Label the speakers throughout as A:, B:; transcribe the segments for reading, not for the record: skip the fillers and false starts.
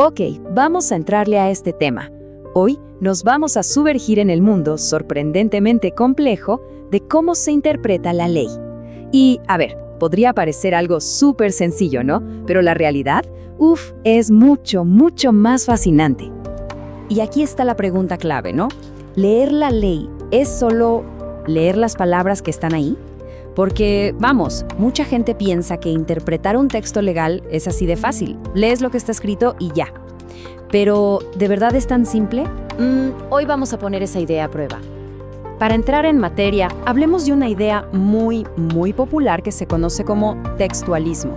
A: Ok, vamos a entrarle a este tema. Hoy nos vamos a sumergir en el mundo sorprendentemente complejo de cómo se interpreta la ley. Y, a ver, podría parecer algo súper sencillo, ¿no? Pero la realidad, es mucho, mucho más fascinante. Y aquí está la pregunta clave, ¿no? ¿Leer la ley es solo leer las palabras que están ahí? Porque, vamos, mucha gente piensa que interpretar un texto legal es así de fácil. Lees lo que está escrito y ya. Pero, ¿de verdad es tan simple? Hoy vamos a poner esa idea a prueba. Para entrar en materia, hablemos de una idea muy, muy popular que se conoce como textualismo.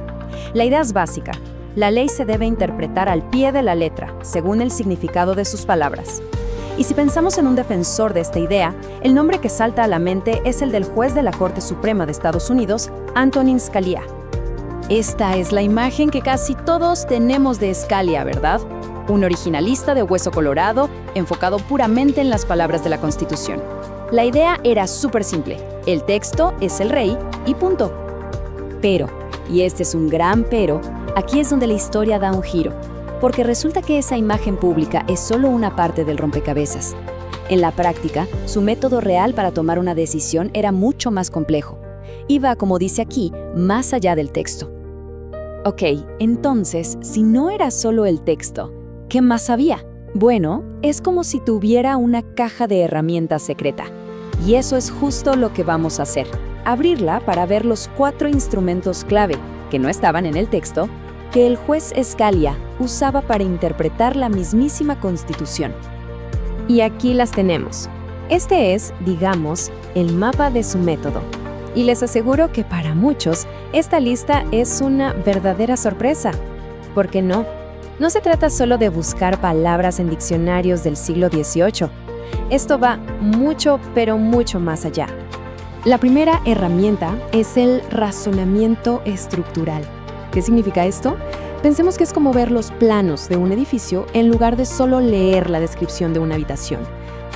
A: La idea es básica. La ley se debe interpretar al pie de la letra, según el significado de sus palabras. Y si pensamos en un defensor de esta idea, el nombre que salta a la mente es el del juez de la Corte Suprema de Estados Unidos, Antonin Scalia. Esta es la imagen que casi todos tenemos de Scalia, ¿verdad? Un originalista de hueso colorado, enfocado puramente en las palabras de la Constitución. La idea era súper simple. El texto es el rey y punto. Pero, y este es un gran pero, aquí es donde la historia da un giro. Porque resulta que esa imagen pública es solo una parte del rompecabezas. En la práctica, su método real para tomar una decisión era mucho más complejo. Iba, como dice aquí, más allá del texto. Ok, entonces, si no era solo el texto, ¿qué más había? Bueno, es como si tuviera una caja de herramientas secreta. Y eso es justo lo que vamos a hacer. Abrirla para ver los 4 instrumentos clave, que no estaban en el texto, que el juez Scalia usaba para interpretar la mismísima Constitución. Y aquí las tenemos. Este es, digamos, el mapa de su método. Y les aseguro que para muchos, esta lista es una verdadera sorpresa. ¿Por qué no? No se trata solo de buscar palabras en diccionarios del siglo XVIII. Esto va mucho, pero mucho más allá. La primera herramienta es el razonamiento estructural. ¿Qué significa esto? Pensemos que es como ver los planos de un edificio en lugar de solo leer la descripción de una habitación.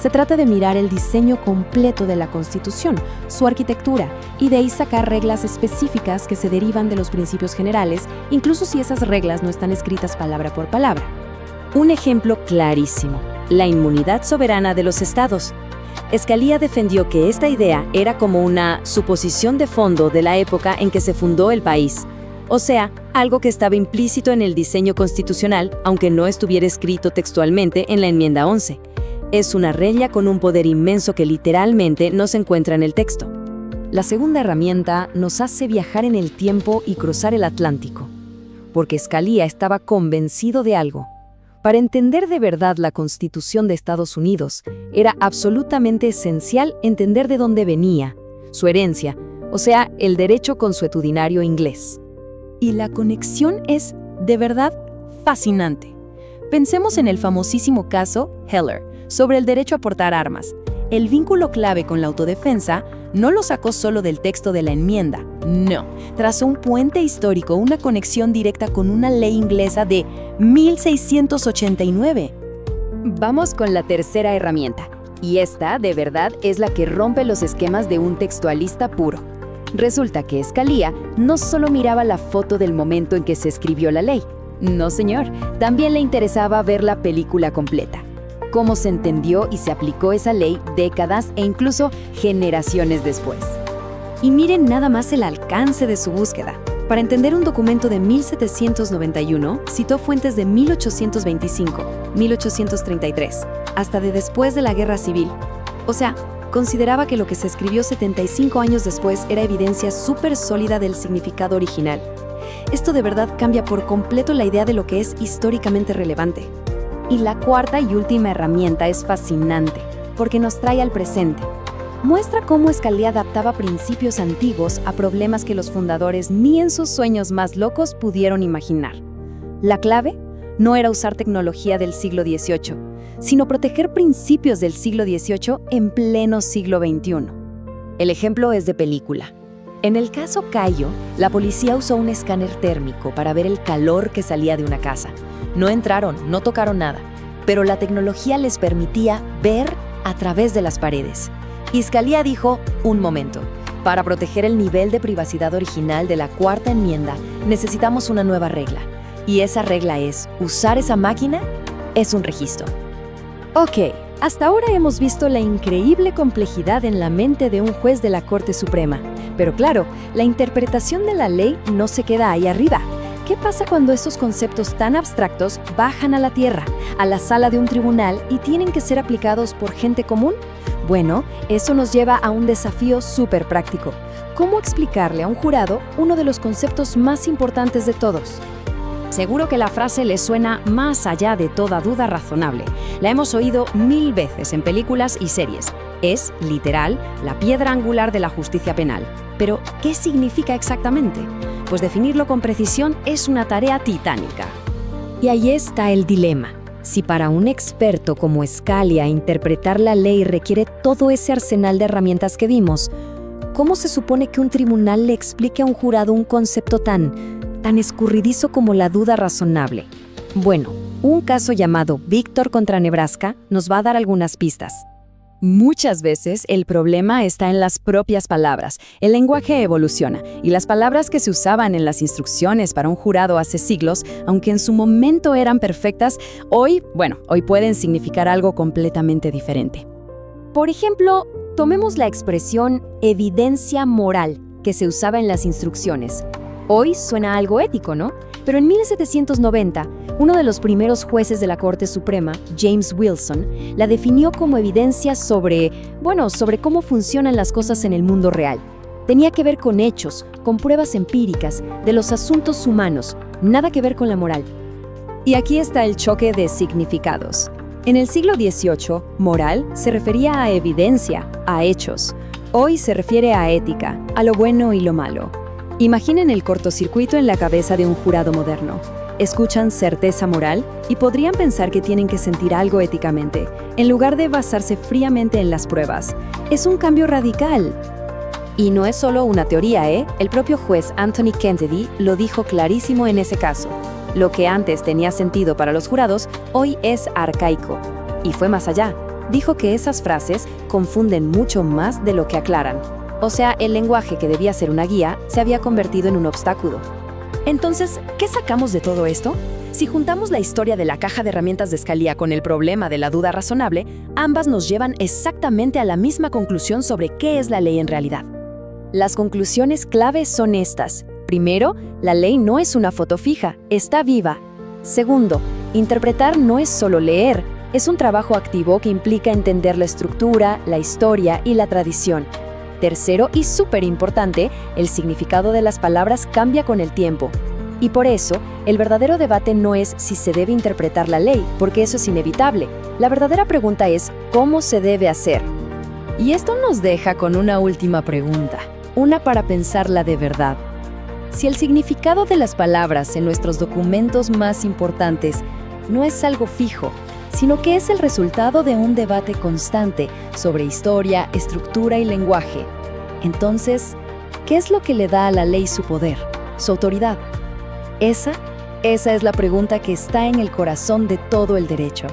A: Se trata de mirar el diseño completo de la Constitución, su arquitectura, y de ahí sacar reglas específicas que se derivan de los principios generales, incluso si esas reglas no están escritas palabra por palabra. Un ejemplo clarísimo: la inmunidad soberana de los estados. Scalia defendió que esta idea era como una suposición de fondo de la época en que se fundó el país. O sea, algo que estaba implícito en el diseño constitucional, aunque no estuviera escrito textualmente en la enmienda 11. Es una regla con un poder inmenso que literalmente no se encuentra en el texto. La segunda herramienta nos hace viajar en el tiempo y cruzar el Atlántico. Porque Scalia estaba convencido de algo. Para entender de verdad la Constitución de Estados Unidos, era absolutamente esencial entender de dónde venía, su herencia, o sea, el derecho consuetudinario inglés. Y la conexión es, de verdad, fascinante. Pensemos en el famosísimo caso Heller, sobre el derecho a portar armas. El vínculo clave con la autodefensa no lo sacó solo del texto de la enmienda, no. Trazó un puente histórico, una conexión directa con una ley inglesa de 1689. Vamos con la tercera herramienta. Y esta, de verdad, es la que rompe los esquemas de un textualista puro. Resulta que Scalia no solo miraba la foto del momento en que se escribió la ley. No, señor. También le interesaba ver la película completa. Cómo se entendió y se aplicó esa ley décadas e incluso generaciones después. Y miren nada más el alcance de su búsqueda. Para entender un documento de 1791, citó fuentes de 1825, 1833, hasta de después de la Guerra Civil. O sea, consideraba que lo que se escribió 75 años después era evidencia súper sólida del significado original. Esto de verdad cambia por completo la idea de lo que es históricamente relevante. Y la cuarta y última herramienta es fascinante, porque nos trae al presente. Muestra cómo Scalia adaptaba principios antiguos a problemas que los fundadores ni en sus sueños más locos pudieron imaginar. La clave no era usar tecnología del siglo XVIII, sino proteger principios del siglo XVIII en pleno siglo XXI. El ejemplo es de película. En el caso Cayo, la policía usó un escáner térmico para ver el calor que salía de una casa. No entraron, no tocaron nada, pero la tecnología les permitía ver a través de las paredes. Y Scalia dijo, un momento, para proteger el nivel de privacidad original de la cuarta enmienda, necesitamos una nueva regla.
B: Y esa regla es, usar esa máquina es un registro.
A: Ok, hasta ahora hemos visto la increíble complejidad en la mente de un juez de la Corte Suprema. Pero claro, la interpretación de la ley no se queda ahí arriba. ¿Qué pasa cuando estos conceptos tan abstractos bajan a la tierra, a la sala de un tribunal y tienen que ser aplicados por gente común? Bueno, eso nos lleva a un desafío súper práctico. ¿Cómo explicarle a un jurado uno de los conceptos más importantes de todos?
C: Seguro que la frase le suena más allá de toda duda razonable. La hemos oído 1000 veces en películas y series. Es, literal, la piedra angular de la justicia penal. Pero, ¿qué significa exactamente? Pues definirlo con precisión es una tarea titánica.
B: Y ahí está el dilema. Si para un experto como Scalia interpretar la ley requiere todo ese arsenal de herramientas que vimos, ¿cómo se supone que un tribunal le explique a un jurado un concepto tan escurridizo como la duda razonable? Bueno, un caso llamado Víctor contra Nebraska nos va a dar algunas pistas.
C: Muchas veces el problema está en las propias palabras. El lenguaje evoluciona y las palabras que se usaban en las instrucciones para un jurado hace siglos, aunque en su momento eran perfectas, hoy pueden significar algo completamente diferente.
B: Por ejemplo, tomemos la expresión evidencia moral que se usaba en las instrucciones. Hoy suena algo ético, ¿no? Pero en 1790, uno de los primeros jueces de la Corte Suprema, James Wilson, la definió como evidencia sobre cómo funcionan las cosas en el mundo real. Tenía que ver con hechos, con pruebas empíricas, de los asuntos humanos, nada que ver con la moral.
A: Y aquí está el choque de significados. En el siglo XVIII, moral se refería a evidencia, a hechos. Hoy se refiere a ética, a lo bueno y lo malo. Imaginen el cortocircuito en la cabeza de un jurado moderno. Escuchan certeza moral y podrían pensar que tienen que sentir algo éticamente, en lugar de basarse fríamente en las pruebas. Es un cambio radical.
B: Y no es solo una teoría, ¿eh? El propio juez Anthony Kennedy lo dijo clarísimo en ese caso. Lo que antes tenía sentido para los jurados, hoy es arcaico. Y fue más allá. Dijo que esas frases confunden mucho más de lo que aclaran. O sea, el lenguaje que debía ser una guía se había convertido en un obstáculo.
A: Entonces, ¿qué sacamos de todo esto? Si juntamos la historia de la caja de herramientas de Scalia con el problema de la duda razonable, ambas nos llevan exactamente a la misma conclusión sobre qué es la ley en realidad.
B: Las conclusiones claves son estas. Primero, la ley no es una foto fija, está viva. Segundo, interpretar no es solo leer, es un trabajo activo que implica entender la estructura, la historia y la tradición. Tercero, y súper importante, el significado de las palabras cambia con el tiempo. Y por eso, el verdadero debate no es si se debe interpretar la ley, porque eso es inevitable. La verdadera pregunta es, ¿cómo se debe hacer?
A: Y esto nos deja con una última pregunta, una para pensarla de verdad. Si el significado de las palabras en nuestros documentos más importantes no es algo fijo, sino que es el resultado de un debate constante sobre historia, estructura y lenguaje. Entonces, ¿qué es lo que le da a la ley su poder, su autoridad? Esa es la pregunta que está en el corazón de todo el derecho.